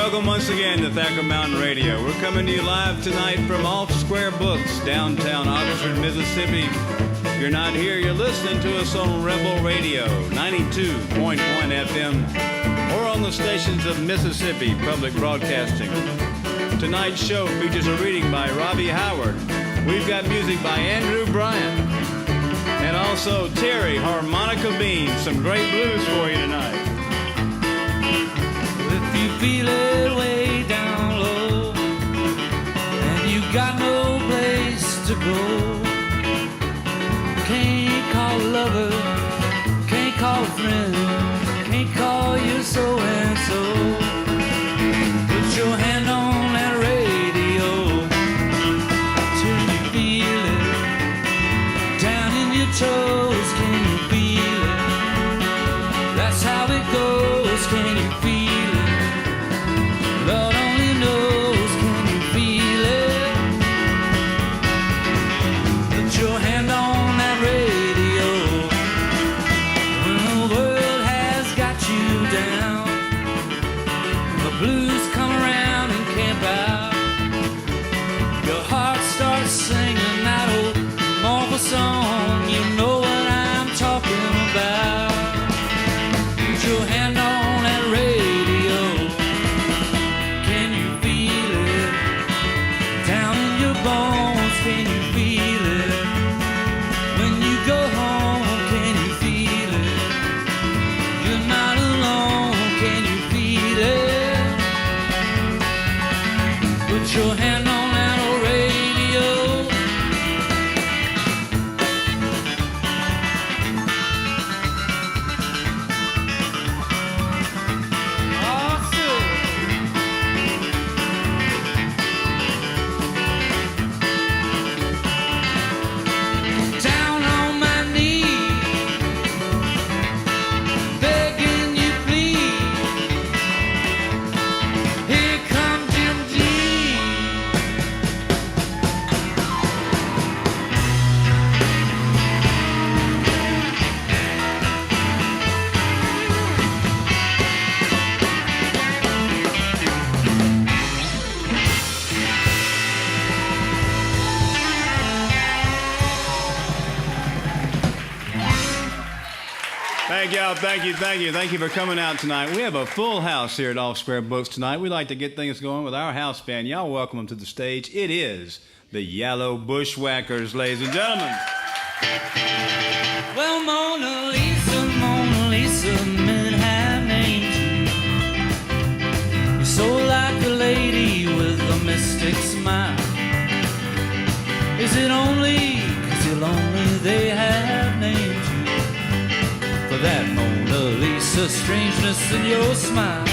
Welcome once again to Thacker Mountain Radio. We're coming to you live tonight from Off Square Books, downtown Oxford, Mississippi. If you're not here, you're listening to us on Rebel Radio, 92.1 FM, or on the stations of Mississippi Public Broadcasting. Tonight's show features a reading by Robbie Howard. We've got music by Andrew Bryant. And also Terry Harmonica Bean. Some great blues for you tonight. If you feel it way down low and you got no place to go, can't call a lover, can't call a friend, can't call you so and so. Put your hand on that radio till you feel it down in your toes. Can you feel it? That's how it goes. Can you feel it? Lord only knows, can you feel it? Put your hand on that radio when the world has got you down. The blues come around and camp out. Your heart starts singing that old mournful song. You know what I'm talking about. Put your hand on that radio. Bones, can you feel it? When you go home, can you feel it? You're not alone, can you feel it? Put your hand on that old radio. Thank you for coming out tonight. We have a full house here at Off Square Books tonight. We like to get things going with our house band. Y'all welcome them to the stage. It is the Yellow Bushwhackers, ladies and gentlemen. Well, Mona Lisa, men have named you. You're so like a lady with a mystic smile. Is it only 'cause you're lonely they have named you? For that Mona Lisa strangeness in your smile.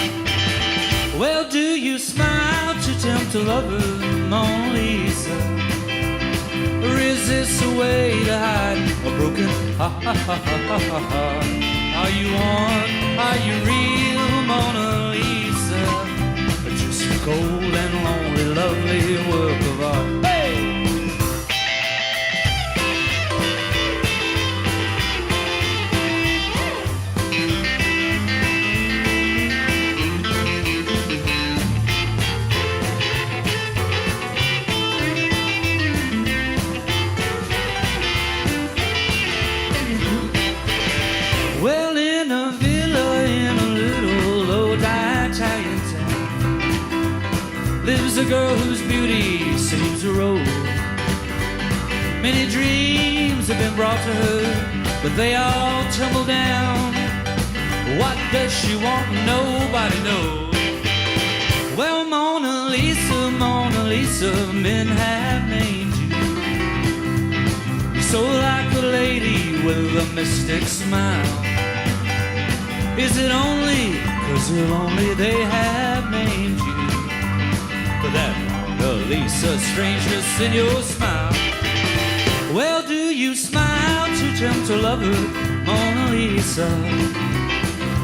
Well, do you smile to tempt a lover, Mona Lisa? Or is this a way to hide a broken heart? Are you on? Are you real, Mona Lisa? Or just a cold and lonely, lovely work of art? Hey! Well, in a villa in a little low-dyed Italian town lives a girl whose beauty seems to roll. Many dreams have been brought to her, but they all tumble down. What does she want? Nobody knows. Well, Mona Lisa, men have named you. You're so like a lady with a mystic smile. Is it only 'cause you're lonely they have named you? For that Mona Lisa strangeness in your smile. Well, do you smile to tempt a lover, Mona Lisa?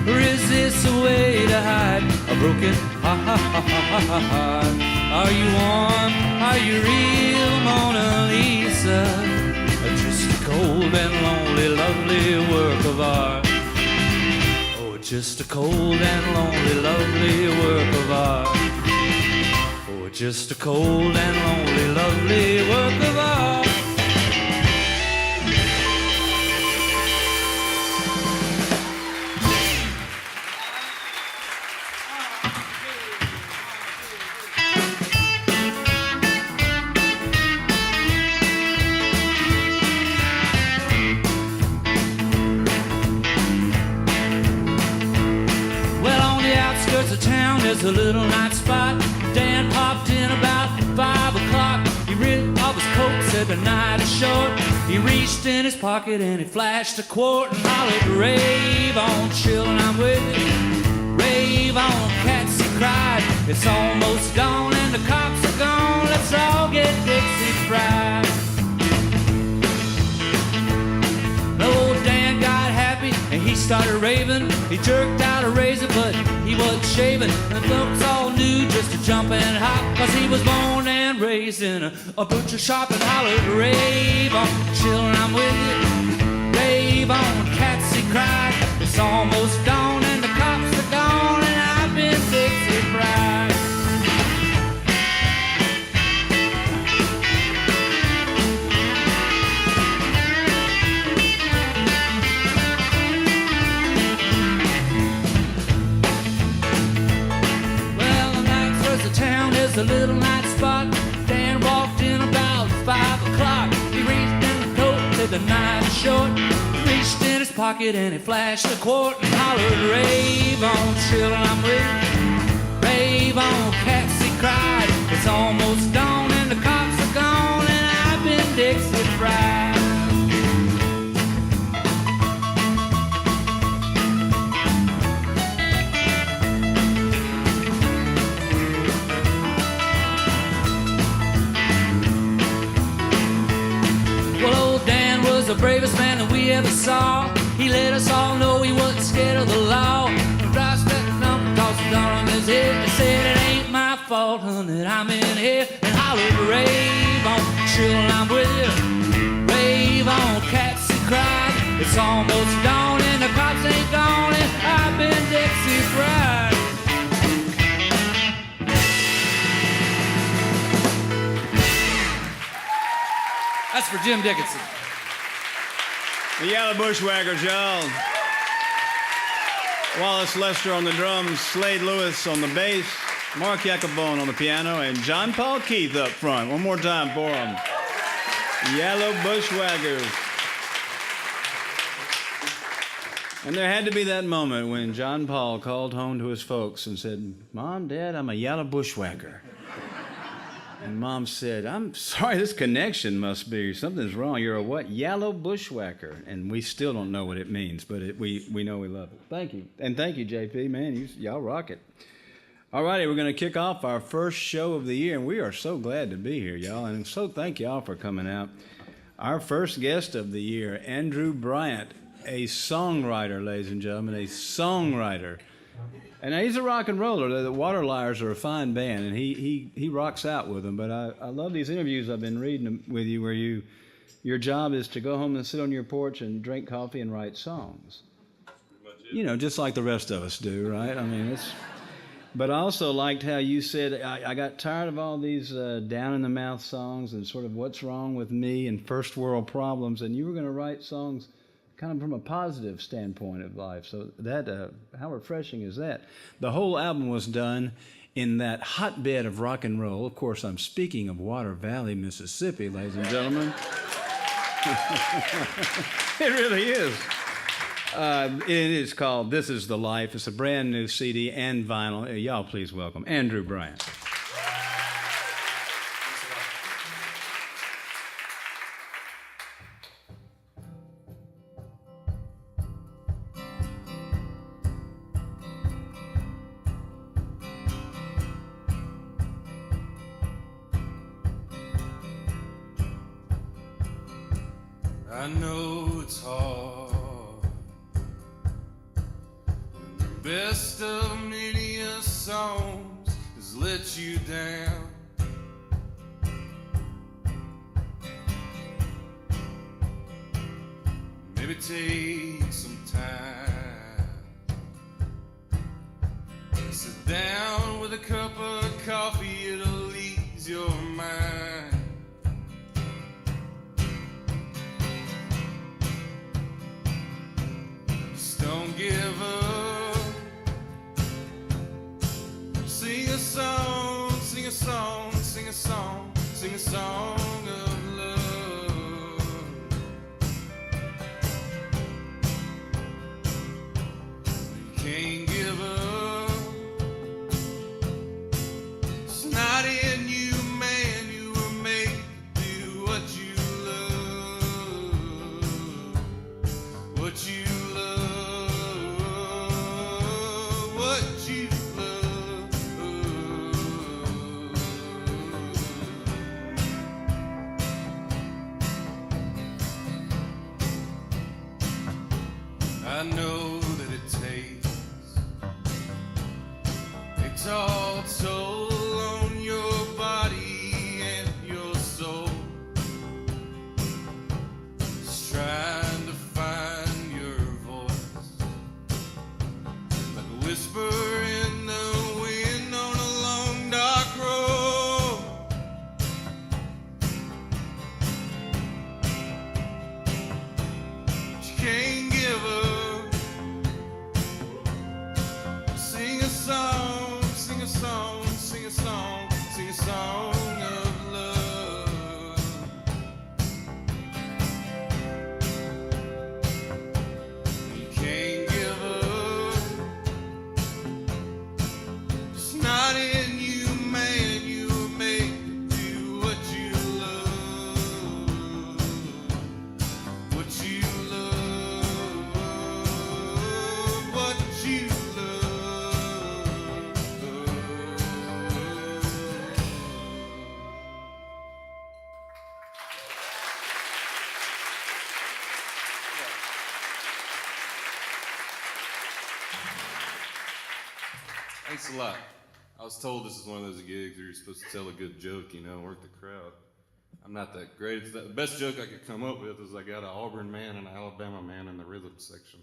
Or is this a way to hide a broken heart? Are you on? Are you real, Mona Lisa? Or just a cold and lonely, lovely work of art? just a cold and lonely, lovely work of art. Oh, just a cold and lonely, lovely work of art. There's a little night spot. Dan popped in about 5 o'clock. He ripped off his coat, said the night is short. He reached in his pocket and he flashed a quart and hollered, rave on, chillin', I'm with you. Rave on, cats, he cried. It's almost dawn and the cops are gone. Let's all get Dixie fried. Old Dan got happy and he started raving. He jerked out a razor but he wasn't shaving. The folks all knew just to jump and hop, cause he was born and raised in a butcher shop. And hollered, rave on, children, I'm with you. Rave on, cats, he cried. It's almost dawn and the cops are gone, and I've been Dixie fried. A little night spot. Dan walked in about 5 o'clock. He reached in the coat, said the night is short. Reached in his pocket and he flashed a quart and hollered, rave on, children, I'm with you. Rave on, cats, he cried. It's almost dawn and the cops are gone, and I've been Dixie fried. The bravest man that we ever saw. He let us all know he wasn't scared of the law. Crossed that number, tossed the gun on his head. He said, it ain't my fault, hun, that I'm in here. And hollered, rave on, children, I'm with you. Rave on, cats, he cried. It's almost dawn and the cops ain't gone, and I've been Dixie fried. That's for Jim Dickinson. The Yellow Bushwhackers, y'all. Wallace Lester on the drums, Slade Lewis on the bass, Mark Jacobone on the piano, and John Paul Keith up front. One more time for them. Yellow Bushwhackers. And there had to be that moment when John Paul called home to his folks and said, Mom, Dad, I'm a Yellow Bushwhacker. And Mom said, I'm sorry, this connection must be, something's wrong. You're a what? Yellow Bushwhacker. And we still don't know what it means, but we know we love it. Thank you. And thank you, JP. Man, y'all rock it. All righty, we're going to kick off our first show of the year, and we are so glad to be here, y'all. And so thank y'all for coming out. Our first guest of the year, Andrew Bryant, a songwriter, ladies and gentlemen, a songwriter. And he's a rock and roller. The Waterliers are a fine band, and he rocks out with them. But I love these interviews I've been reading with you where your job is to go home and sit on your porch and drink coffee and write songs. You know, just like the rest of us do, right? I mean, it's... But I also liked how you said, I got tired of all these down-in-the-mouth songs and sort of what's wrong with me and first world problems, and you were going to write songs kind of from a positive standpoint of life. So that, how refreshing is that? The whole album was done in that hotbed of rock and roll. Of course, I'm speaking of Water Valley, Mississippi, ladies and gentlemen. It really is. It is called This Is the Life. It's a brand new CD and vinyl. Y'all please welcome Andrew Bryant. I know it's hard. When the best of many a songs has let you down. Maybe take some time Sit down with a cup of coffee, it'll ease your mind. Just don't give up. Sing a song, sing a song, sing a song, sing a song of love. You can't give up. It's not in you, man. You were made to do what you love. What you love. What you love. I know that it takes all toll on your body and your soul. Just trying to find your voice, like a whisper in the wind on a long dark road. But you can't give up. Sing a song, sing a song, sing a song, sing a song of love. You can't give up. It's not in you, man. You were made to do what you love. What you love. What you love. Thanks a lot. I was told this is one of those gigs where you're supposed to tell a good joke, you know, work the crowd. I'm not that great. The best joke I could come up with is I got an Auburn man and an Alabama man in the rhythm section.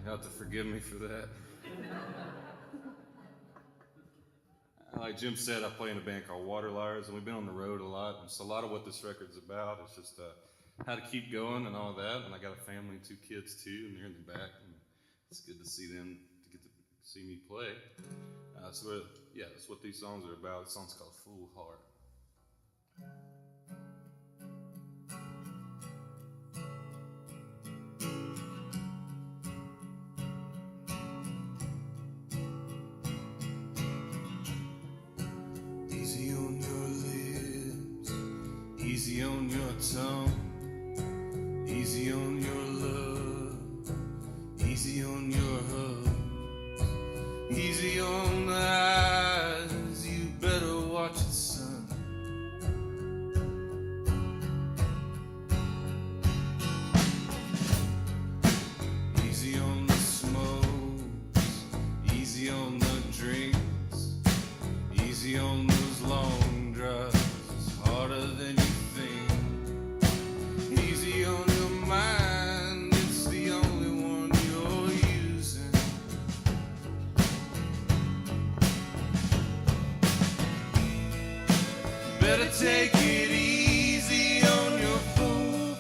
You have to forgive me for that. Like Jim said, I play in a band called Waterliars, and we've been on the road a lot. And so a lot of what this record's about is just how to keep going and all that. And I got a family, 2 kids too, and they're in the back. And it's good to see them, to get to see me play. So yeah, that's what these songs are about. The song's called Fool Heart. Easy on your lips, easy on your tongue, easy on your love, easy on your hug, easy on the eyes, you better watch it, son. Easy on the smokes, easy on the drinks, easy on those long drives, it's harder than you think. Easy on your mind, it's the only one you're using. Better take it easy on your fool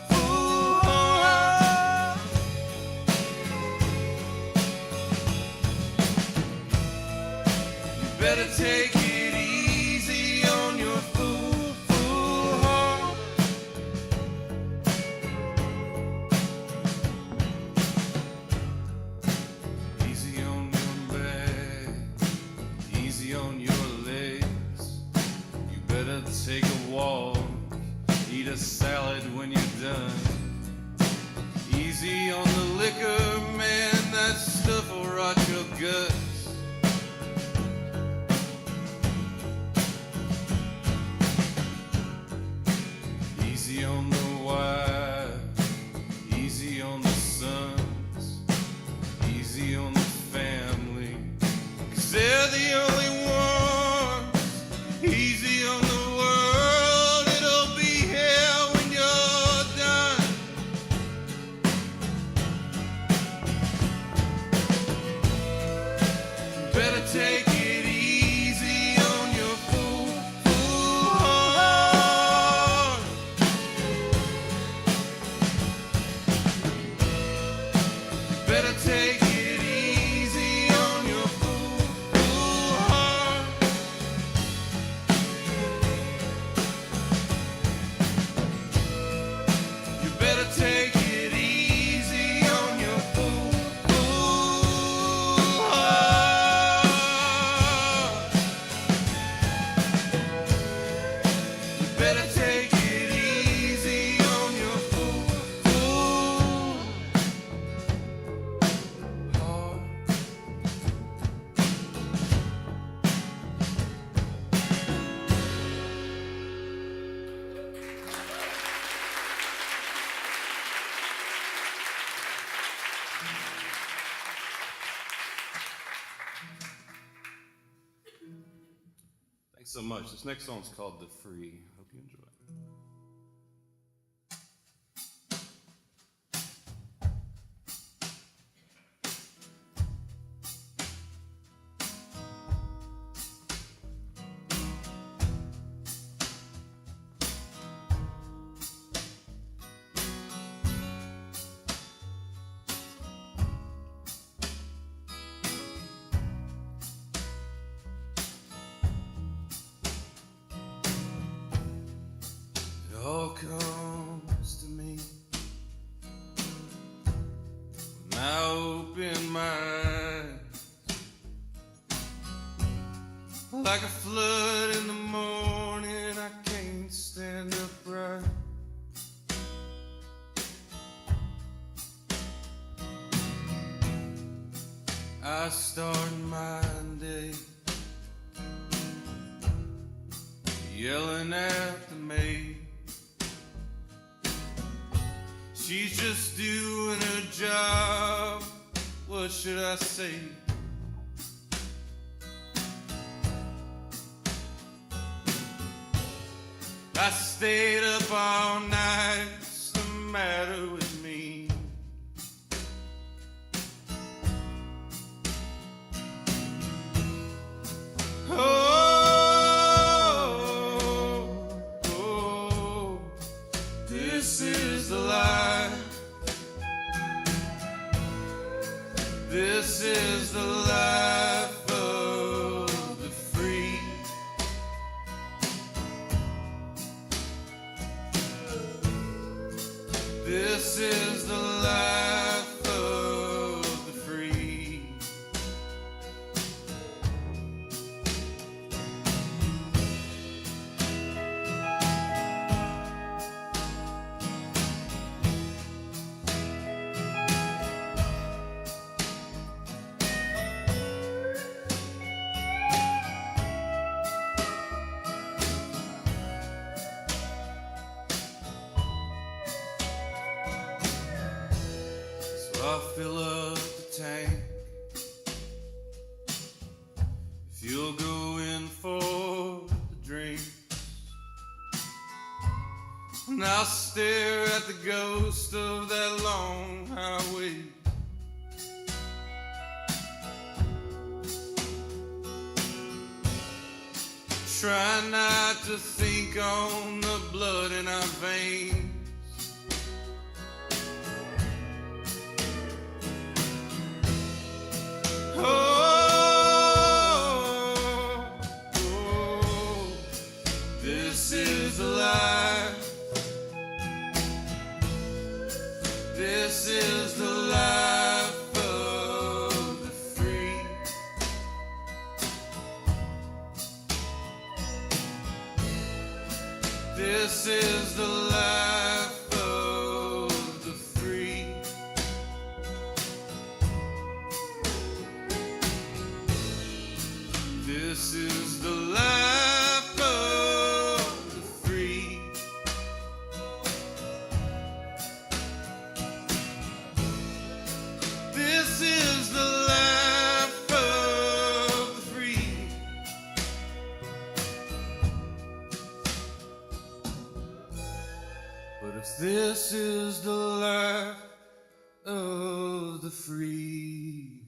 heart. You better take it easy on your fool heart. Easy on your back, easy on your legs. You better take a walk, eat a salad when you're done. Easy on the liquor, man, that stuff will rot your guts. Easy on the wife, easy on the sons, easy on the family, 'cause they're the only ones. Easy on the world, it'll be hell when you're done. Thanks so much. This next song's called The Free. Hope you enjoy it. It all comes to me when I open my eyes, like a flood in the morning. I can't stand upright. I start my day yelling at the maid. She's just doing her job. What should I say? I stayed up all night. What's the matter with me? Oh, this is the life. This is the life of the free. This is the life of the free. So I fill up the tank. If you'll go in for the drink, and I'll stare at the ghost of that long highway. Try not to think on the blood in our veins. Oh, this is the life. This is the life of the free. This is the life of the free. This is the life of the free. This is the life of the free. But if this is the life of the free.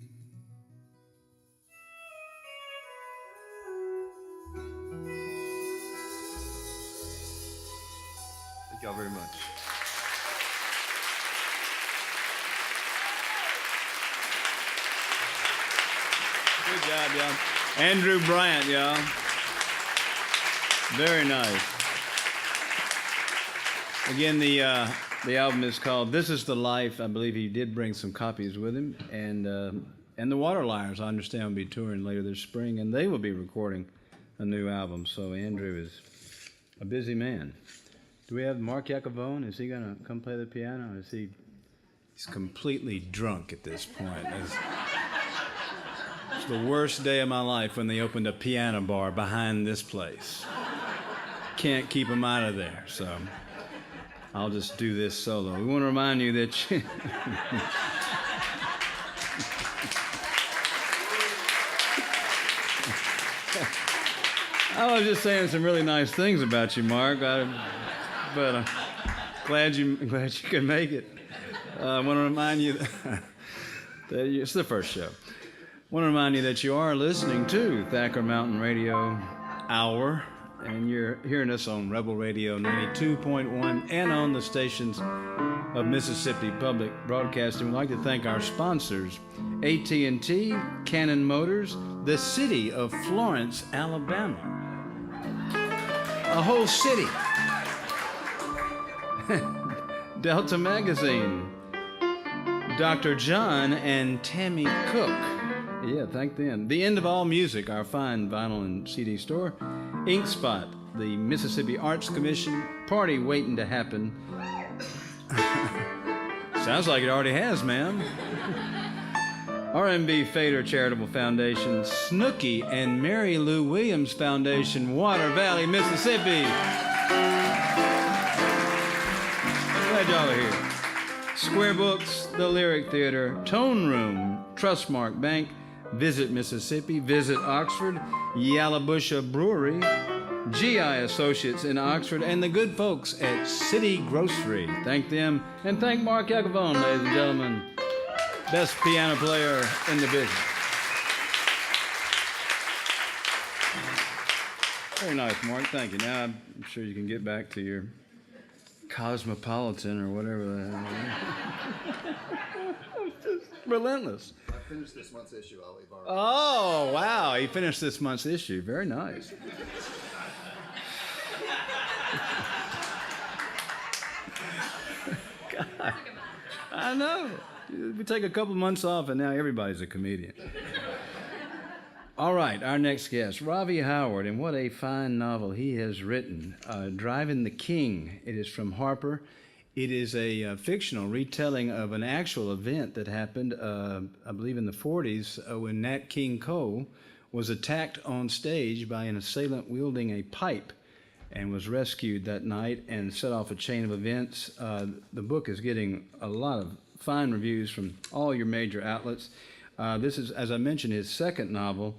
Thank y'all very much. Good job, y'all. Andrew Bryant, y'all. Very nice. Again, the album is called "This Is the Life." I believe he did bring some copies with him, and the Waterliers, I understand, will be touring later this spring, and they will be recording a new album. So Andrew is a busy man. Do we have Mark Iacovone? Is he going to come play the piano? He's completely drunk at this point. It's the worst day of my life when they opened a piano bar behind this place. Can't keep him out of there, so I'll just do this solo. We want to remind you that I was just saying some really nice things about you, Mark. But glad you could make it. I want to remind you that it's the first show. I want to remind you that you are listening to Thacker Mountain Radio Hour, and you're hearing us on Rebel Radio 92.1 and on the stations of Mississippi Public Broadcasting. We'd like to thank our sponsors, AT&T, Cannon Motors, the city of Florence, Alabama. A whole city. Delta Magazine, Dr. John and Tammy Cook. Yeah, thank them. The End of All Music, our fine vinyl and CD store. Ink Spot, the Mississippi Arts Commission. Party waiting to happen. Sounds like it already has, ma'am. R&B Fader Charitable Foundation. Snooky and Mary Lou Williams Foundation, Water Valley, Mississippi. Glad y'all are here. Square Books, The Lyric Theater, Tone Room, Trustmark Bank, Visit Mississippi, Visit Oxford, Yallabusha Brewery, GI Associates in Oxford, and the good folks at City Grocery. Thank them, and thank Mark Jacobone, ladies and gentlemen, best piano player in the business. Very nice, Mark. Thank you. Now I'm sure you can get back to your Cosmopolitan or whatever the hell. Just relentless. I finished this month's issue. I'll leave our. Oh, wow. He finished this month's issue. Very nice. God, I know. We take a couple months off and now everybody's a comedian. All right, our next guest, Ravi Howard, and what a fine novel he has written, Driving the King. It is from Harper. It is a fictional retelling of an actual event that happened, I believe in the 40s, when Nat King Cole was attacked on stage by an assailant wielding a pipe and was rescued that night and set off a chain of events. The book is getting a lot of fine reviews from all your major outlets. This is, as I mentioned, his second novel.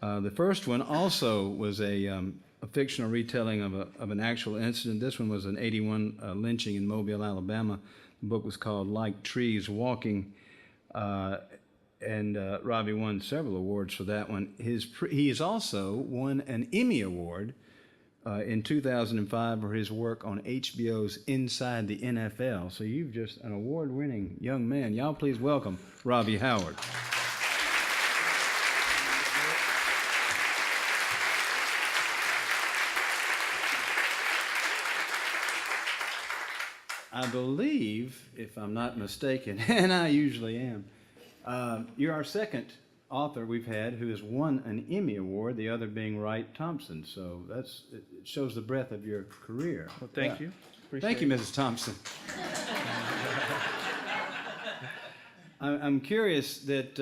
The first one also was a fictional retelling of an actual incident. This one was an 81 lynching in Mobile, Alabama. The book was called Like Trees Walking, and Ravi won several awards for that one. He has also won an Emmy Award in 2005 for his work on HBO's Inside the NFL. So you've just an award-winning young man. Y'all please welcome Ravi Howard. I believe, if I'm not mistaken, and I usually am, you're our second author we've had who has won an Emmy Award, the other being Wright Thompson. So it shows the breadth of your career. Well, thank you. Thank you, Mrs. Thompson. I'm curious that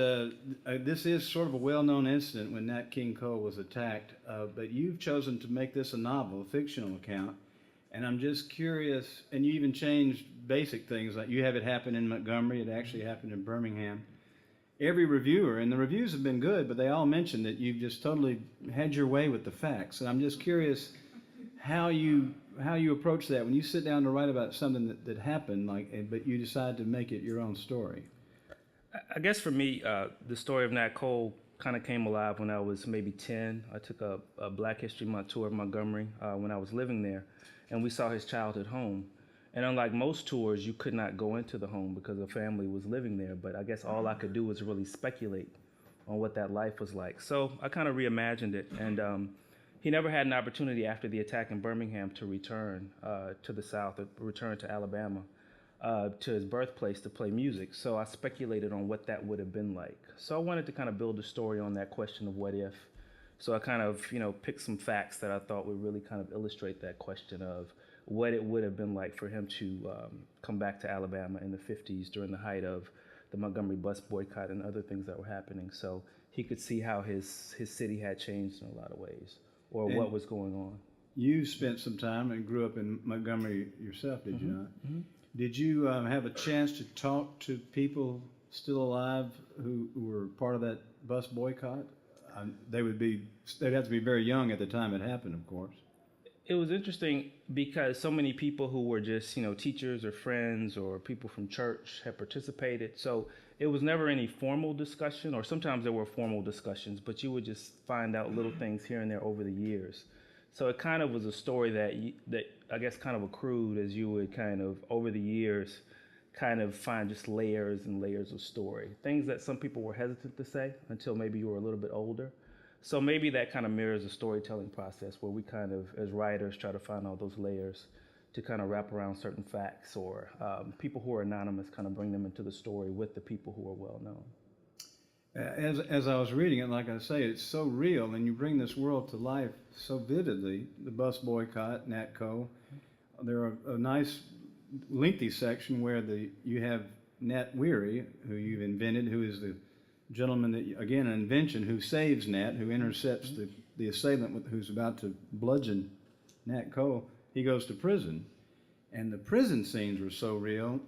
this is sort of a well-known incident when Nat King Cole was attacked, but you've chosen to make this a novel, a fictional account. And I'm just curious, and you even changed basic things, like you have it happen in Montgomery, it actually happened in Birmingham. Every reviewer, and the reviews have been good, but they all mentioned that you've just totally had your way with the facts. And I'm just curious how you approach that when you sit down to write about something that happened, but you decide to make it your own story. I guess for me, the story of Nat Cole kind of came alive when I was maybe 10. I took a Black History Month tour of Montgomery when I was living there. And we saw his childhood home. And unlike most tours, you could not go into the home because the family was living there. But I guess all I could do was really speculate on what that life was like. So I kind of reimagined it. And he never had an opportunity after the attack in Birmingham to return to the South, or return to Alabama, to his birthplace to play music. So I speculated on what that would have been like. So I wanted to kind of build a story on that question of what if. So I kind of, picked some facts that I thought would really kind of illustrate that question of what it would have been like for him to come back to Alabama in the 50s during the height of the Montgomery bus boycott and other things that were happening. So he could see how his city had changed in a lot of ways, or what was going on. You spent some time and grew up in Montgomery yourself, did you not? Mm-hmm. Did you have a chance to talk to people still alive who were part of that bus boycott? they'd have to be very young at the time it happened, of course. It was interesting because so many people who were just, teachers or friends or people from church had participated. So it was never any formal discussion, or sometimes there were formal discussions, but you would just find out little things here and there over the years. So it kind of was a story that I guess kind of accrued as you would kind of, over the years, kind of find just layers and layers of story. Things that some people were hesitant to say until maybe you were a little bit older. So maybe that kind of mirrors the storytelling process where we kind of, as writers, try to find all those layers to kind of wrap around certain facts, or people who are anonymous kind of bring them into the story with the people who are well known. As I was reading it, like I say, it's so real, and you bring this world to life so vividly. The bus boycott, Nat Cole. There are a nice lengthy section where you have Nat Weary, who you've invented, who is the gentleman that, again, an invention, who saves Nat, who intercepts the assailant who's about to bludgeon Nat Cole. He goes to prison, and the prison scenes were so real.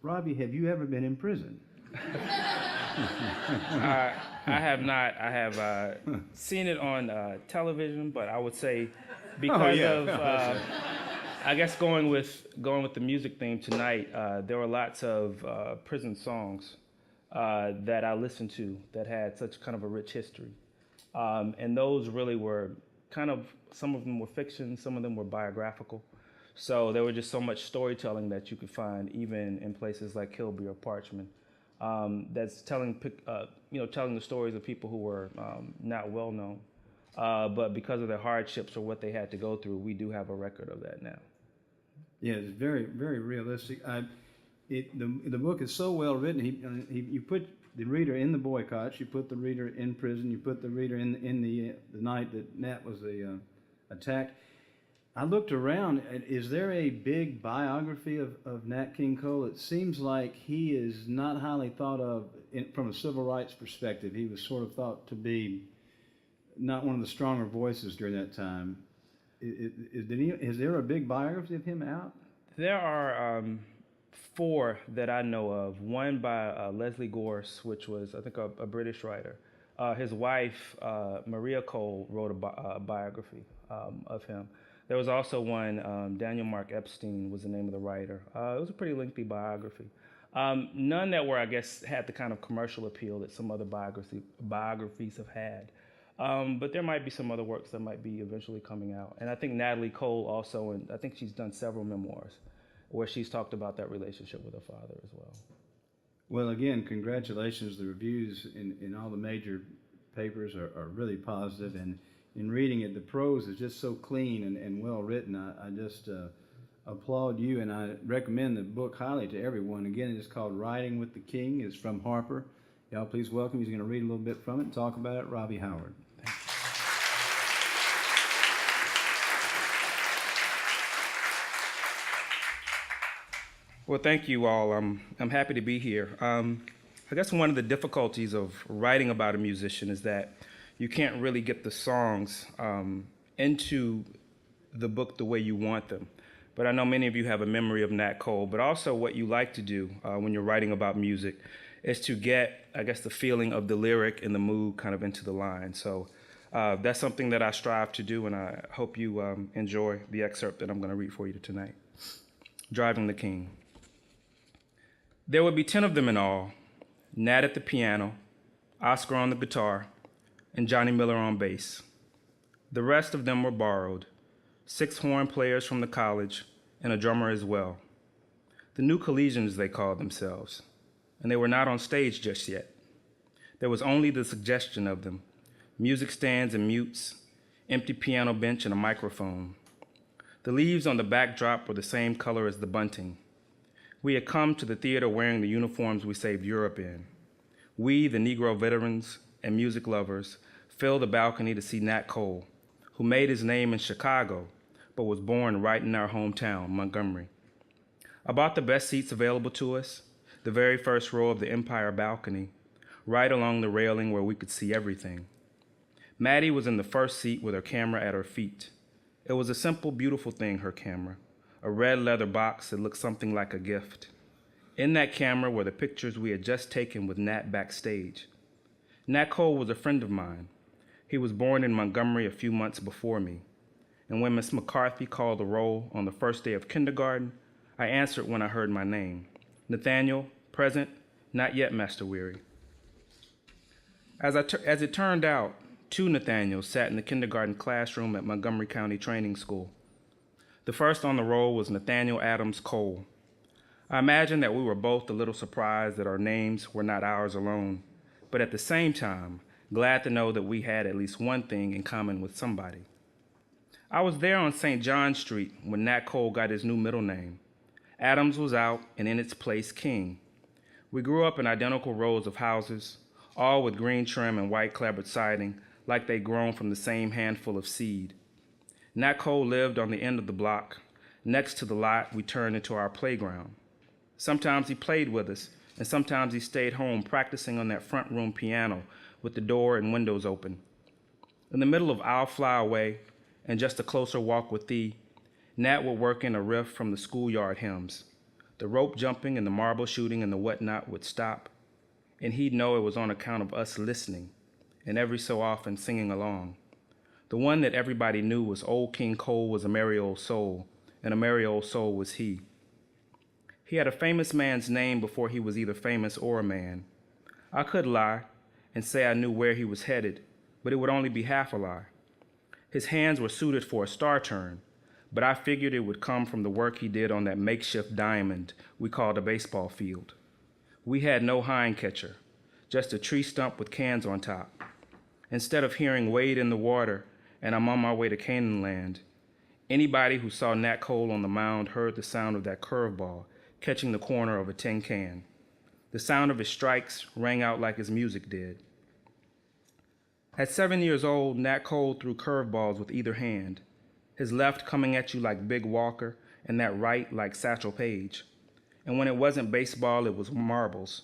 Robbie, have you ever been in prison? I have not. I have seen it on television, but I would say because of, I guess going with the music theme tonight, there were lots of prison songs that I listened to that had such kind of a rich history. And those really were kind of, some of them were fiction, some of them were biographical. So there was just so much storytelling that you could find even in places like Kilby or Parchman. That's telling the stories of people who were not well known. But because of their hardships or what they had to go through, we do have a record of that now. Yeah, it's very, very realistic. The book is so well written. You put the reader in the boycotts, you put the reader in prison, you put the reader in the night that Nat was attacked. I looked around. Is there a big biography of Nat King Cole? It seems like he is not highly thought of from a civil rights perspective. He was sort of thought to be not one of the stronger voices during that time. Is there a big biography of him out? There are 4 that I know of. One by Leslie Gorse, which was, I think, a British writer. His wife, Maria Cole, wrote a biography of him. There was also one, Daniel Mark Epstein was the name of the writer. It was a pretty lengthy biography. None that were, I guess, had the kind of commercial appeal that some other biographies have had. But there might be some other works that might be eventually coming out. And I think Natalie Cole also, and I think she's done several memoirs where she's talked about that relationship with her father as well. Well, again, congratulations. The reviews in all the major papers are really positive, and in reading it, the prose is just so clean and well written. I just applaud you, and I recommend the book highly to everyone. Again, it's called Riding with the King. It's from Harper. Y'all please welcome. He's going to read a little bit from it and talk about it. Robbie Howard. Well, thank you all. I'm happy to be here. I guess one of the difficulties of writing about a musician is that you can't really get the songs into the book the way you want them. But I know many of you have a memory of Nat Cole, but also what you like to do when you're writing about music is to get, I guess, the feeling of the lyric and the mood kind of into the line. So that's something that I strive to do, and I hope you enjoy the excerpt that I'm going to read for you tonight. Driving the King. There would be 10 of them in all, Nat at the piano, Oscar on the guitar, and Johnny Miller on bass. The rest of them were borrowed, 6 horn players from the college, and a drummer as well. The New Collegians, they called themselves, and they were not on stage just yet. There was only the suggestion of them, music stands and mutes, empty piano bench and a microphone. The leaves on the backdrop were the same color as the bunting. We had come to the theater wearing the uniforms we saved Europe in. We, the Negro veterans and music lovers, filled the balcony to see Nat Cole, who made his name in Chicago, but was born right in our hometown, Montgomery. I bought the best seats available to us, the very first row of the Empire balcony, right along the railing where we could see everything. Maddie was in the first seat with her camera at her feet. It was a simple, beautiful thing, her camera, a red leather box that looked something like a gift. In that camera were the pictures we had just taken with Nat backstage. Nat Cole was a friend of mine, He was born in Montgomery a few months before me, and when Miss McCarthy called the roll on the first day of kindergarten, I answered when I heard my name. Nathaniel, present, not yet, Master Weary. As it turned out, 2 Nathaniels sat in the kindergarten classroom at Montgomery County Training School. The first on the roll was Nathaniel Adams Cole. I imagine that we were both a little surprised that our names were not ours alone, but at the same time, glad to know that we had at least one thing in common with somebody. I was there on St. John Street when Nat Cole got his new middle name. Adams was out, and in its place, King. We grew up in identical rows of houses, all with green trim and white clapboard siding, like they'd grown from the same handful of seed. Nat Cole lived on the end of the block, next to the lot we turned into our playground. Sometimes he played with us, and sometimes he stayed home practicing on that front room piano with the door and windows open. In the middle of I'll Fly Away and Just a Closer Walk with Thee, Nat would work in a riff from the schoolyard hymns. The rope jumping and the marble shooting and the whatnot would stop, and he'd know it was on account of us listening, and every so often singing along. The one that everybody knew was Old King Cole was a merry old soul, and a merry old soul was he. He had a famous man's name before he was either famous or a man. I could lie and say I knew where he was headed, but it would only be half a lie. His hands were suited for a star turn, but I figured it would come from the work he did on that makeshift diamond we called a baseball field. We had no hind catcher, just a tree stump with cans on top. Instead of hearing Wade in the water and I'm on my way to Canaan land, anybody who saw Nat Cole on the mound heard the sound of that curveball catching the corner of a tin can. The sound of his strikes rang out like his music did. At 7 years old, Nat Cole threw curveballs with either hand, his left coming at you like Big Walker and that right like Satchel Paige. And when it wasn't baseball, it was marbles,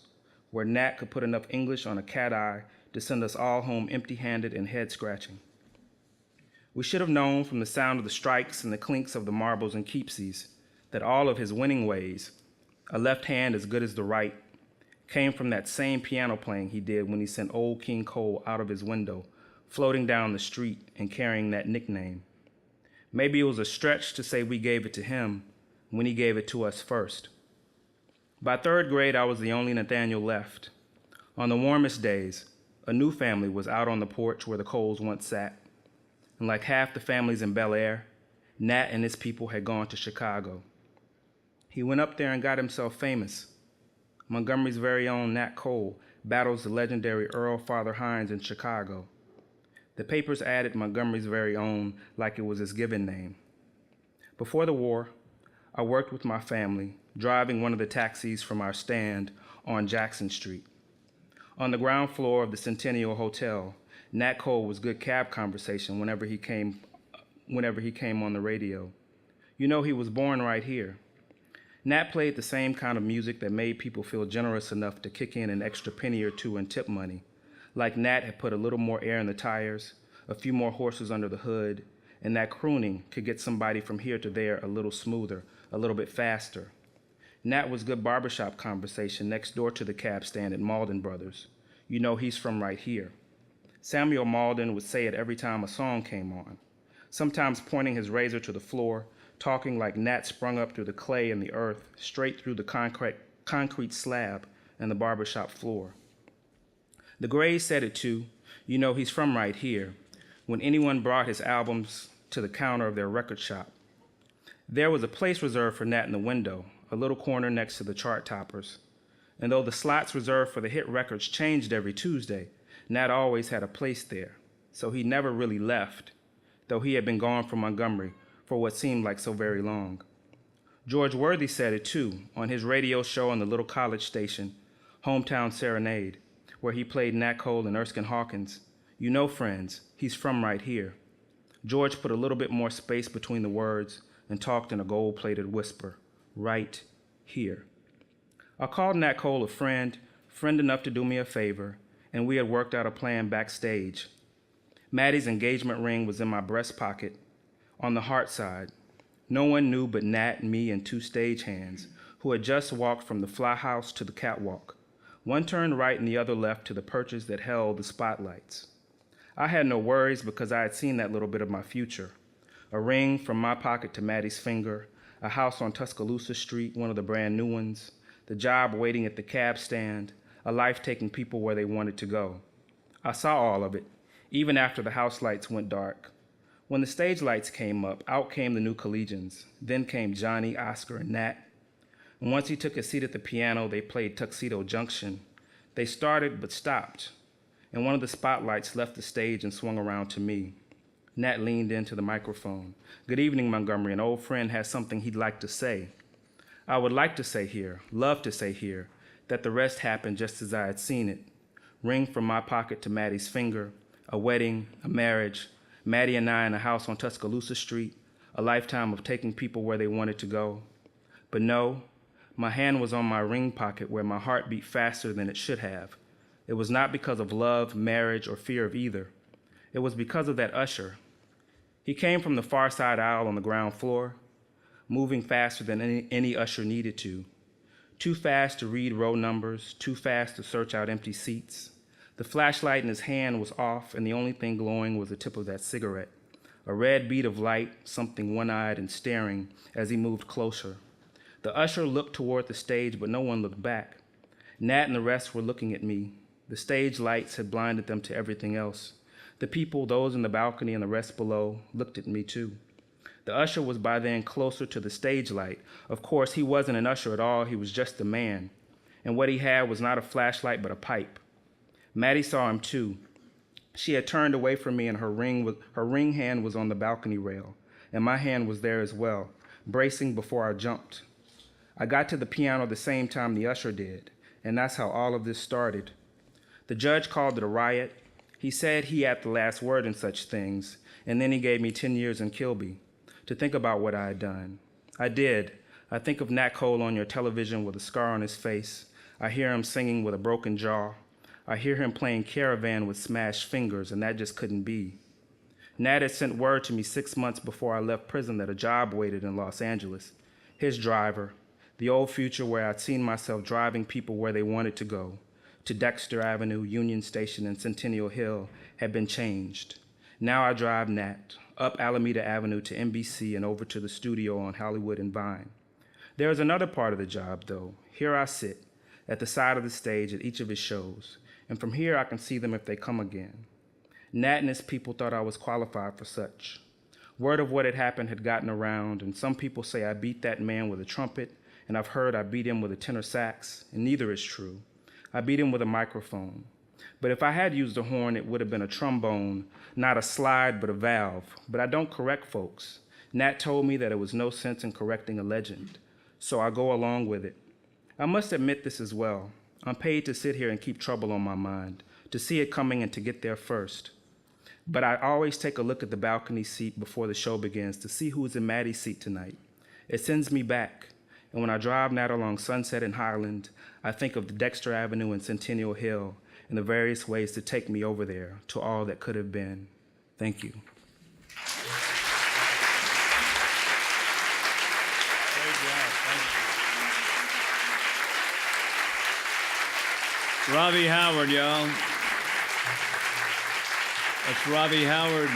where Nat could put enough English on a cat eye to send us all home empty-handed and head-scratching. We should have known from the sound of the strikes and the clinks of the marbles and keepsies that all of his winning ways, a left hand as good as the right, came from that same piano playing he did when he sent Old King Cole out of his window, floating down the street and carrying that nickname. Maybe it was a stretch to say we gave it to him when he gave it to us first. By 3rd grade, I was the only Nathaniel left. On the warmest days, a new family was out on the porch where the Coles once sat. And like half the families in Bel Air, Nat and his people had gone to Chicago. He went up there and got himself famous. Montgomery's very own Nat Cole battles the legendary Earl Father Hines in Chicago. The papers added Montgomery's very own like it was his given name. Before the war, I worked with my family, driving one of the taxis from our stand on Jackson Street. On the ground floor of the Centennial Hotel, Nat Cole was good cab conversation whenever he came on the radio. You know, he was born right here. Nat played the same kind of music that made people feel generous enough to kick in an extra penny or two in tip money. Like Nat had put a little more air in the tires, a few more horses under the hood, and that crooning could get somebody from here to there a little smoother, a little bit faster. Nat was good barbershop conversation next door to the cab stand at Malden Brothers. You know, he's from right here. Samuel Malden would say it every time a song came on, sometimes pointing his razor to the floor, talking like Nat sprung up through the clay and the earth, straight through the concrete slab and the barbershop floor. The Grays said it too. You know, he's from right here, when anyone brought his albums to the counter of their record shop. There was a place reserved for Nat in the window, a little corner next to the chart toppers. And though the slots reserved for the hit records changed every Tuesday, Nat always had a place there, so he never really left, though he had been gone from Montgomery for what seemed like so very long. George Worthy said it too, on his radio show on the little college station, Hometown Serenade, where he played Nat Cole and Erskine Hawkins. You know, friends, he's from right here. George put a little bit more space between the words and talked in a gold-plated whisper, right here. I called Nat Cole a friend enough to do me a favor, and we had worked out a plan backstage. Maddie's engagement ring was in my breast pocket, on the heart side. No one knew but Nat, me, and 2 stagehands who had just walked from the fly house to the catwalk. One turned right and the other left to the perches that held the spotlights. I had no worries because I had seen that little bit of my future. A ring from my pocket to Maddie's finger, a house on Tuscaloosa Street, one of the brand new ones, the job waiting at the cab stand, a life taking people where they wanted to go. I saw all of it, even after the house lights went dark. When the stage lights came up, out came the new collegians. Then came Johnny, Oscar, and Nat. And once he took a seat at the piano, they played Tuxedo Junction. They started but stopped, and one of the spotlights left the stage and swung around to me. Nat leaned into the microphone. "Good evening, Montgomery. An old friend has something he'd like to say." I would like to say here, love to say here, that the rest happened just as I had seen it. Ring from my pocket to Maddie's finger, a wedding, a marriage, Maddie and I in a house on Tuscaloosa Street, a lifetime of taking people where they wanted to go. But no, my hand was on my ring pocket where my heart beat faster than it should have. It was not because of love, marriage, or fear of either. It was because of that usher. He came from the far side aisle on the ground floor, moving faster than any usher needed to. Too fast to read row numbers, too fast to search out empty seats. The flashlight in his hand was off, and the only thing glowing was the tip of that cigarette. A red bead of light, something one-eyed and staring as he moved closer. The usher looked toward the stage, but no one looked back. Nat and the rest were looking at me. The stage lights had blinded them to everything else. The people, those in the balcony and the rest below, looked at me too. The usher was by then closer to the stage light. Of course, he wasn't an usher at all, he was just a man. And what he had was not a flashlight, but a pipe. Maddie saw him too. She had turned away from me and her ring hand was on the balcony rail, and my hand was there as well, bracing before I jumped. I got to the piano the same time the usher did, and that's how all of this started. The judge called it a riot. He said he had the last word in such things, and then he gave me 10 years in Kilby to think about what I had done. I did. I think of Nat Cole on your television with a scar on his face. I hear him singing with a broken jaw. I hear him playing Caravan with smashed fingers, and that just couldn't be. Nat had sent word to me 6 months before I left prison that a job waited in Los Angeles. His driver, the old future where I'd seen myself driving people where they wanted to go, to Dexter Avenue, Union Station, and Centennial Hill, had been changed. Now I drive Nat, up Alameda Avenue to NBC and over to the studio on Hollywood and Vine. There is another part of the job, though. Here I sit, at the side of the stage at each of his shows, and from here I can see them if they come again. Nat and his people thought I was qualified for such. Word of what had happened had gotten around, and some people say I beat that man with a trumpet, and I've heard I beat him with a tenor sax, and neither is true. I beat him with a microphone. But if I had used a horn, it would have been a trombone, not a slide, but a valve. But I don't correct folks. Nat told me that there was no sense in correcting a legend, so I go along with it. I must admit this as well. I'm paid to sit here and keep trouble on my mind, to see it coming and to get there first. But I always take a look at the balcony seat before the show begins to see who's in Maddie's seat tonight. It sends me back, and when I drive Nat along Sunset and Highland, I think of the Dexter Avenue and Centennial Hill and the various ways to take me over there to all that could have been. Thank you. Robbie Howard, y'all. That's Robbie Howard.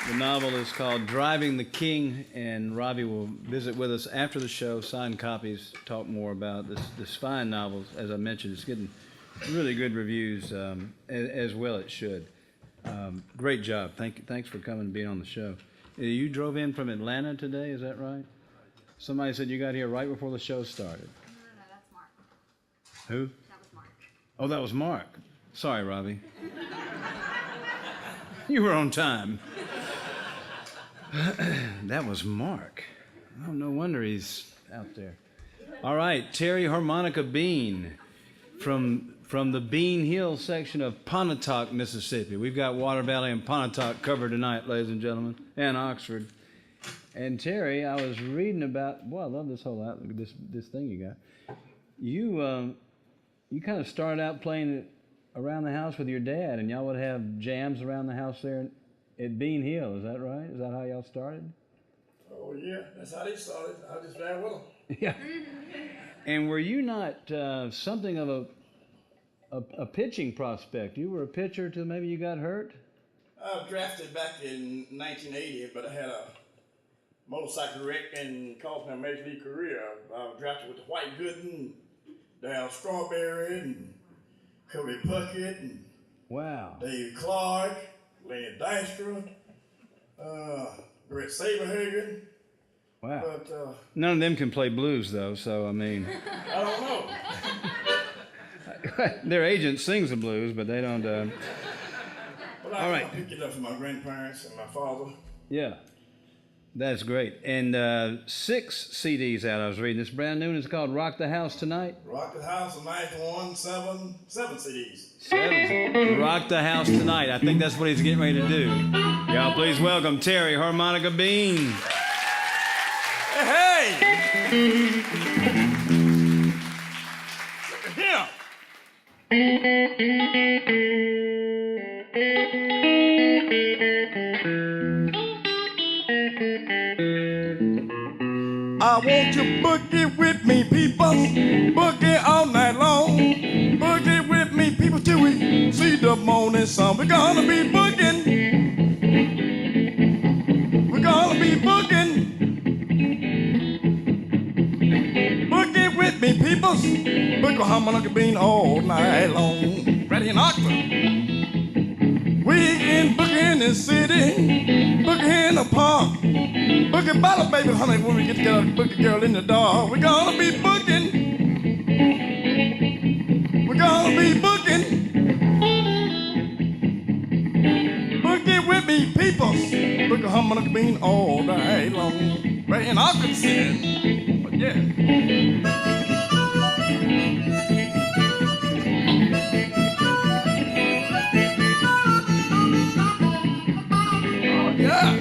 The novel is called Driving the King, and Robbie will visit with us after the show, sign copies, talk more about this fine novel. As I mentioned, it's getting really good reviews, as well it should. Great job. Thanks for coming and being on the show. You drove in from Atlanta today, is that right? Somebody said you got here right before the show started. No, that's Mark. Who? That was Mark. Oh, that was Mark. Sorry, Robbie. You were on time. That was Mark. Oh, no wonder he's out there. All right, Terry Harmonica Bean from the Bean Hill section of Pontotoc, Mississippi. We've got Water Valley and Pontotoc covered tonight, ladies and gentlemen, and Oxford. And Terry, I was reading about. Boy, I love this whole outlook. This thing you got. You kind of started out playing it around the house with your dad, and y'all would have jams around the house there at Bean Hill. Is that right? Is that how y'all started? Oh yeah, that's how they started. I just ran with them. Yeah. And were you not something of a pitching prospect. You were a pitcher till maybe you got hurt? I was drafted back in 1980, but I had a motorcycle wreck and cost me a major league career. I was drafted with White Gooden, Dale Strawberry, and Cody Puckett, and Wow. Dave Clark, Lenny Dykstra, Brett Saberhagen. Wow. But None of them can play blues, though, so, I mean, I don't know. their agent sings the blues, but they don't. But All I right. picked it up from my grandparents and my father. Yeah. That's great. And 6 CDs out, I was reading. It's brand new, and it's called Rock the House Tonight. Rock the House, a ninth one, seven CDs. 7. Rock the House Tonight. I think that's what he's getting ready to do. Y'all please welcome Terry Harmonica Bean. Hey! Look at him! I want you boogie with me, people. Boogie all night long. Boogie with me, people, till we see the morning sun. We're gonna be booging. We're gonna be booging. Boogie with me, people. Boogie harmonica bean all night long. Right here in Oxford. We in boogie in the city. Boogie in the park. Boogie bottle, baby, honey, when we get together, boogie girl in the dark. We're gonna be booging. We're gonna be booging. Boogie with me, people. Boogie harmonica bean all night long. Right in Arkansas. But yeah. Oh, yeah.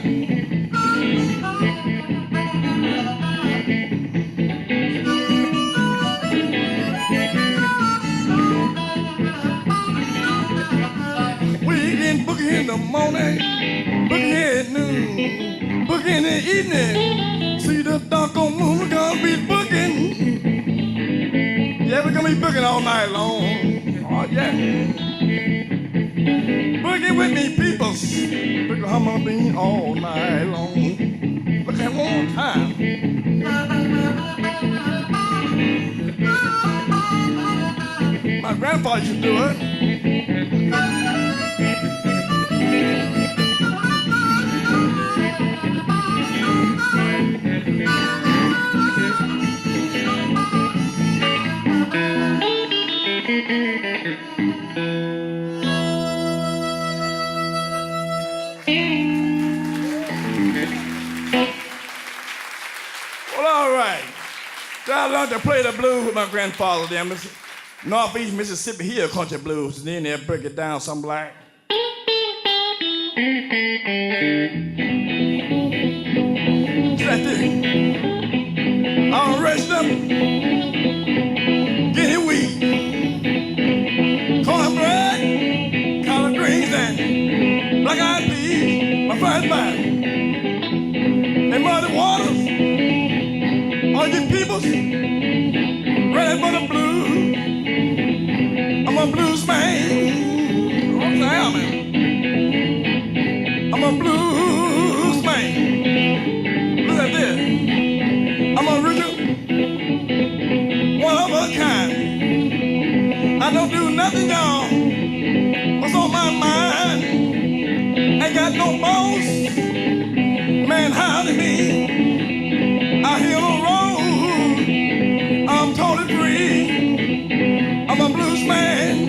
Boogie in the morning, boogie at noon, boogie in the evening. See the dark on moon, we're gonna be booging. Yeah, we're gonna be booging all night long. Oh yeah. Boogie with me, peoples. Boogie harmonica bean all night long. Look at that one more time. My grandpa used to do it. Well, all right. So I learned to play the blues with my grandfather there, Northeast Mississippi Hill Country Blues, and then they'll break it down some like. That's it. I'll rest up. Get it weak. Cornbread, collard greens, and black-eyed peas, my first bite. And muddy waters, all you peoples, ready for the blues. I'm a blues man. I'm a blues man. Look at this. I'm a original, one of a kind. I don't do nothing, y'all. What's on my mind? Ain't got no boss. Man, how to me? Out here on the road, I'm totally free. I'm a blues man.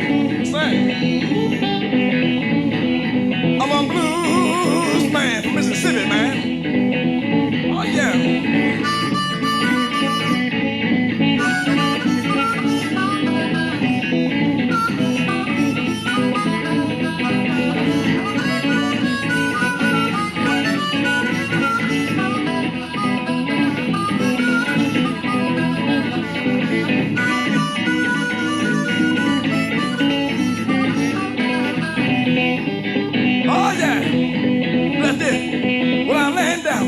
I'm a blues man from Mississippi, man. Oh yeah. Oh yeah. That's it. When I land down,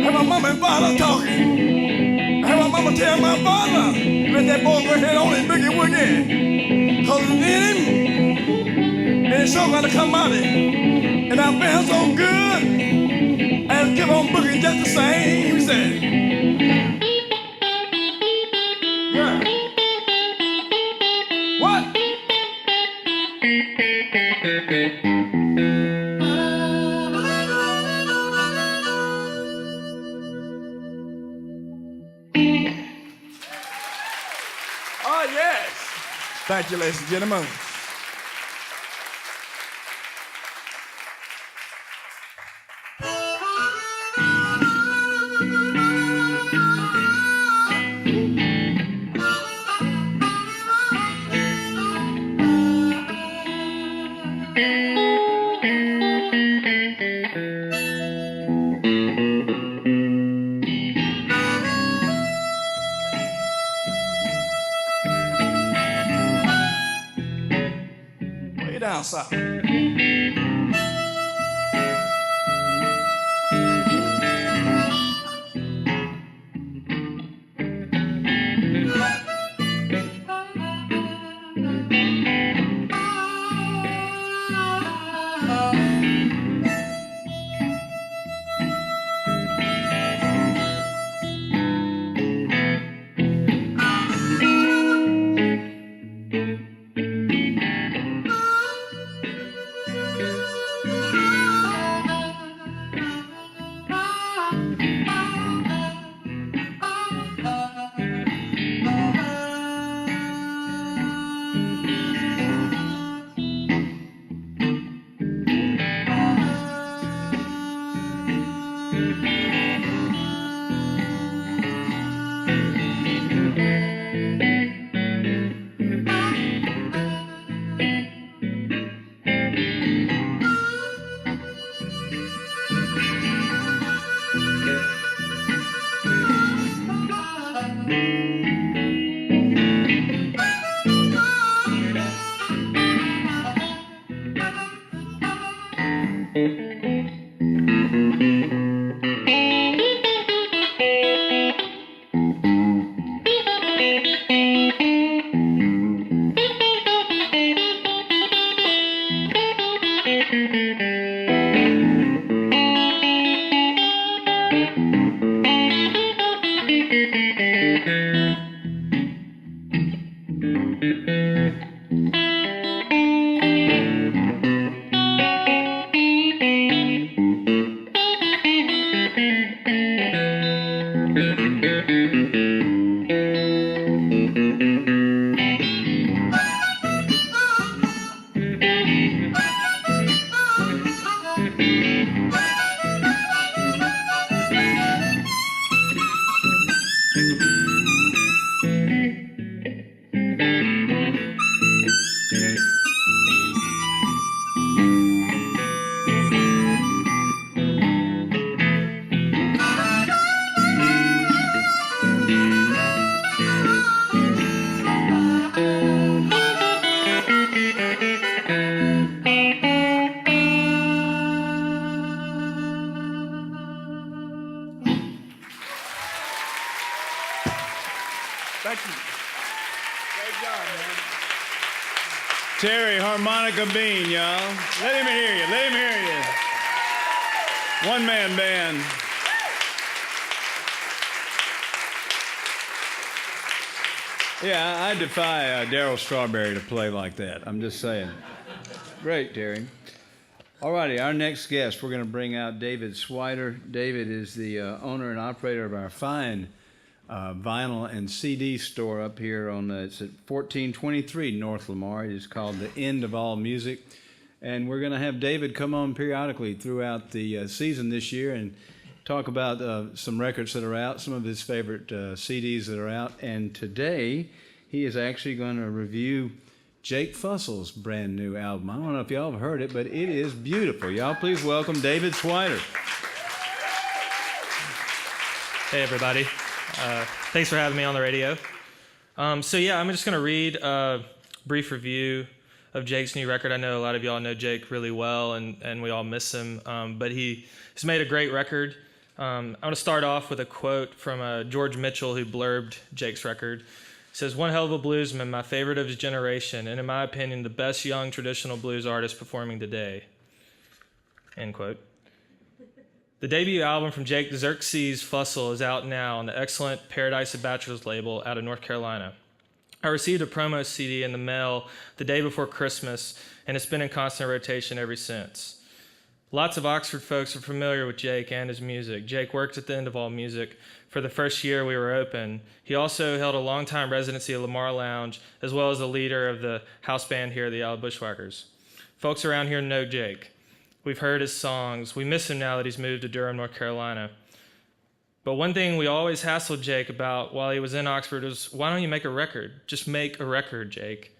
have my mama and father talking. Have my mama I'ma tell my father, let that boy go ahead on and boogie woogie. Cause it's in him, and it's sure gonna come out of it. And I feel so good, and keep on boogie just the same. He said, yeah. What? Oh, yes. Thank you, ladies and gentlemen. Way down south. Thank you. Great job, man. Terry Harmonica Bean, y'all. Let him hear you. Let him hear you. One-man band. Yeah, I defy Darryl Strawberry to play like that. I'm just saying. Great, Terry. All righty, our next guest, we're going to bring out David Swider. David is the owner and operator of our fine vinyl and CD store up here on it's at 1423 North Lamar. It is called The End of All Music, and we're going to have David come on periodically throughout the season this year and talk about some records that are out, some of his favorite CDs that are out, and today he is actually going to review Jake Fussel's brand new album. I don't know if y'all have heard it, but it is beautiful. Y'all please welcome David Swider. Hey everybody. Thanks for having me on the radio. I'm just going to read a brief review of Jake's new record. I know a lot of y'all know Jake really well, and we all miss him. But he's made a great record. I want to start off with a quote from George Mitchell, who blurbed Jake's record. He says, "One hell of a bluesman, my favorite of his generation, and in my opinion, the best young traditional blues artist performing today." End quote. The debut album from Jake Xerxes Fussell is out now on the excellent Paradise of Bachelors label out of North Carolina. I received a promo CD in the mail the day before Christmas, and it's been in constant rotation ever since. Lots of Oxford folks are familiar with Jake and his music. Jake worked at the End of All Music for the first year we were open. He also held a long-time residency at Lamar Lounge, as well as the leader of the house band here, the Yellow Bushwhackers. Folks around here know Jake. We've heard his songs. We miss him now that he's moved to Durham, North Carolina. But one thing we always hassled Jake about while he was in Oxford was, why don't you make a record? Just make a record, Jake.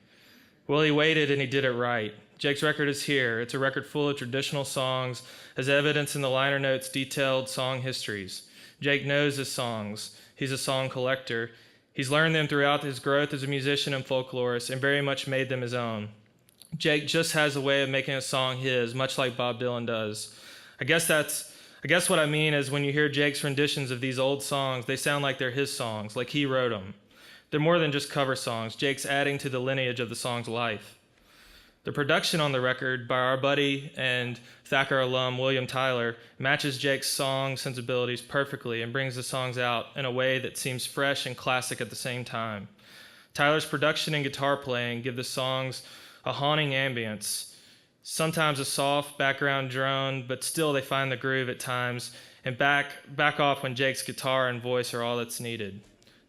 Well, he waited and he did it right. Jake's record is here. It's a record full of traditional songs, as evidenced in the liner notes detailed song histories. Jake knows his songs. He's a song collector. He's learned them throughout his growth as a musician and folklorist and very much made them his own. Jake just has a way of making a song his, much like Bob Dylan does. I guess what I mean is when you hear Jake's renditions of these old songs, they sound like they're his songs, like he wrote them. They're more than just cover songs. Jake's adding to the lineage of the song's life. The production on the record by our buddy and Thacker alum William Tyler matches Jake's song sensibilities perfectly and brings the songs out in a way that seems fresh and classic at the same time. Tyler's production and guitar playing give the songs a haunting ambience, sometimes a soft background drone, but still they find the groove at times and back off when Jake's guitar and voice are all that's needed.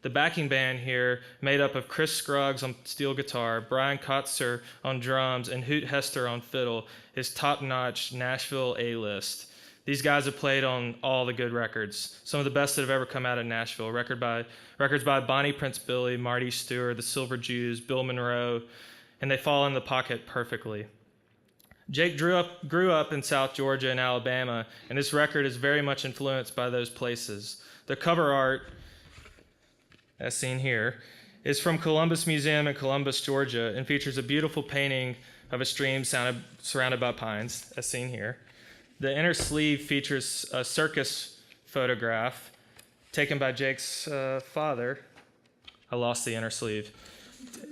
The backing band here, made up of Chris Scruggs on steel guitar, Brian Kotzer on drums, and Hoot Hester on fiddle, is top-notch Nashville A-list. These guys have played on all the good records, some of the best that have ever come out of Nashville. Records by Bonnie Prince Billy, Marty Stewart, the Silver Jews, Bill Monroe, and they fall in the pocket perfectly. Jake grew up in South Georgia and Alabama, and this record is very much influenced by those places. The cover art, as seen here, is from Columbus Museum in Columbus, Georgia, and features a beautiful painting of a stream surrounded by pines, as seen here. The inner sleeve features a circus photograph taken by Jake's father. I lost the inner sleeve.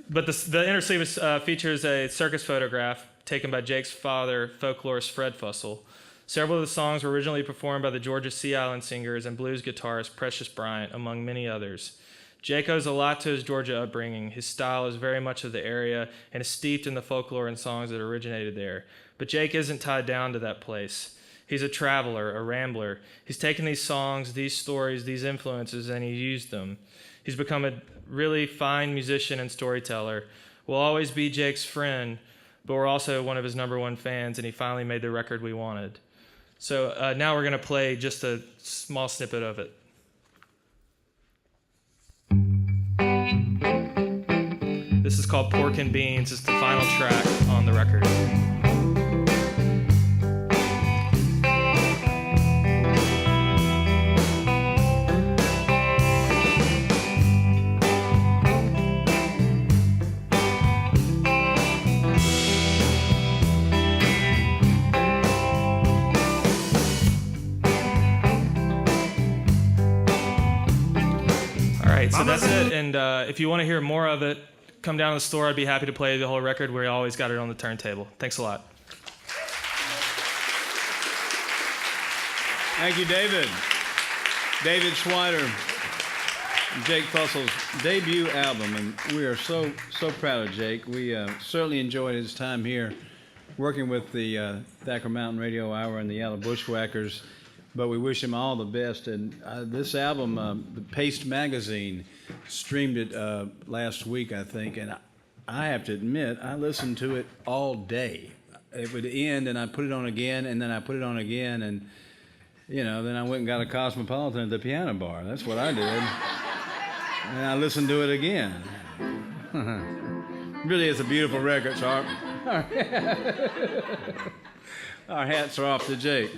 But the inner sleeve features a circus photograph taken by Jake's father, folklorist Fred Fussell. Several of the songs were originally performed by the Georgia Sea Island singers and blues guitarist Precious Bryant, among many others. Jake owes a lot to his Georgia upbringing. His style is very much of the area and is steeped in the folklore and songs that originated there. But Jake isn't tied down to that place. He's a traveler, a rambler. He's taken these songs, these stories, these influences, and he's used them. He's become a really fine musician and storyteller. We'll always be Jake's friend, but we're also one of his #1 fans, and he finally made the record we wanted. So now we're going to play just a small snippet of it. This is called Pork and Beans. It's the final track on the record. All right, so that's it. And if you want to hear more of it, come down to the store. I'd be happy to play the whole record. We always got it on the turntable. Thanks a lot. Thank you, David. David Schweider, Jake Fussell's debut album, and we are so proud of Jake. We certainly enjoyed his time here working with the Thacker Mountain Radio Hour and the Yellow Bushwhackers, but we wish him all the best. And this album, the Paste Magazine, streamed it last week, I think, and I have to admit, I listened to it all day. It would end, and I put it on again, and then I put it on again, and, you know, then I went and got a Cosmopolitan at the piano bar. That's what I did. And I listened to it again. Really is a beautiful record, so our hats are off to Jake.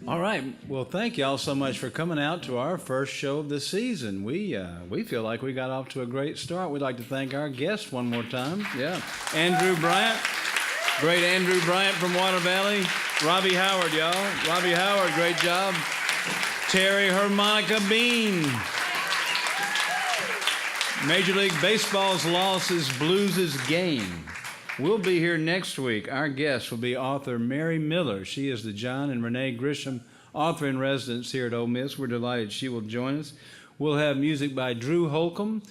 All right. Well, thank y'all so much for coming out to our first show of the season. We feel like we got off to a great start. We'd like to thank our guest one more time. Yeah. Andrew Bryant. Great Andrew Bryant from Water Valley. Robbie Howard, y'all. Robbie Howard, great job. Terry Harmonica Bean. Major League Baseball's losses, blues' gain. We'll be here next week. Our guest will be author Mary Miller. She is the John and Renee Grisham author in residence here at Ole Miss. We're delighted she will join us. We'll have music by Drew Holcomb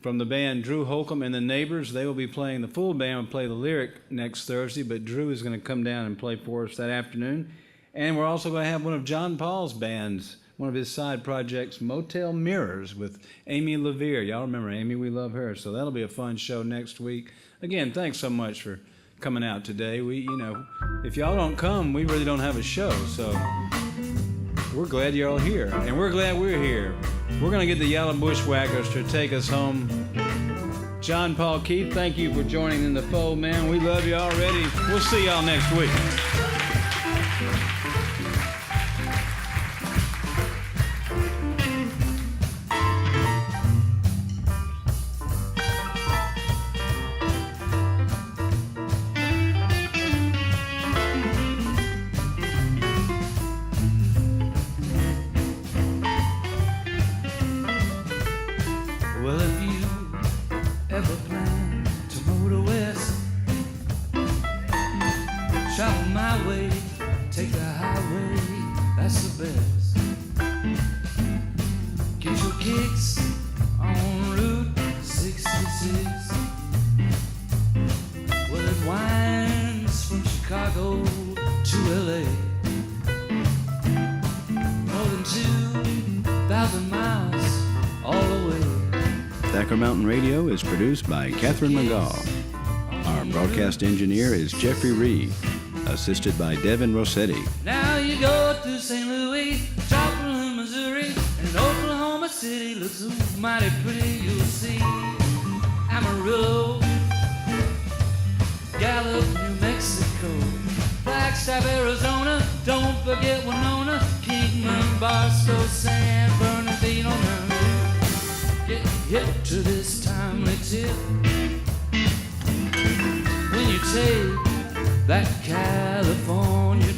from the band Drew Holcomb and the Neighbors. They will be playing, the full band will play the lyric next Thursday, but Drew is going to come down and play for us that afternoon. And we're also going to have one of John Paul's bands, one of his side projects, Motel Mirrors, with Amy LaVere. Y'all remember Amy? We love her. So that'll be a fun show next week. Again, thanks so much for coming out today. If y'all don't come, we really don't have a show. So we're glad you're all here, and we're glad we're here. We're going to get the Yellow Bushwhackers to take us home. John Paul Keith, thank you for joining in the fold, man. We love you already. We'll see y'all next week. Thacker Mountain Radio is produced by Catherine McGaw. Our broadcast engineer is Jeffrey Reed, assisted by Devin Rossetti. Now you go through St. Louis, Joplin, Missouri, and Oklahoma City looks mighty pretty. You'll see Amarillo, Gallup, New Mexico, Flagstaff, Arizona. Don't forget Winona, Kingman, Barstow, San Bernardino. Get hip to this timely tip. When you take that California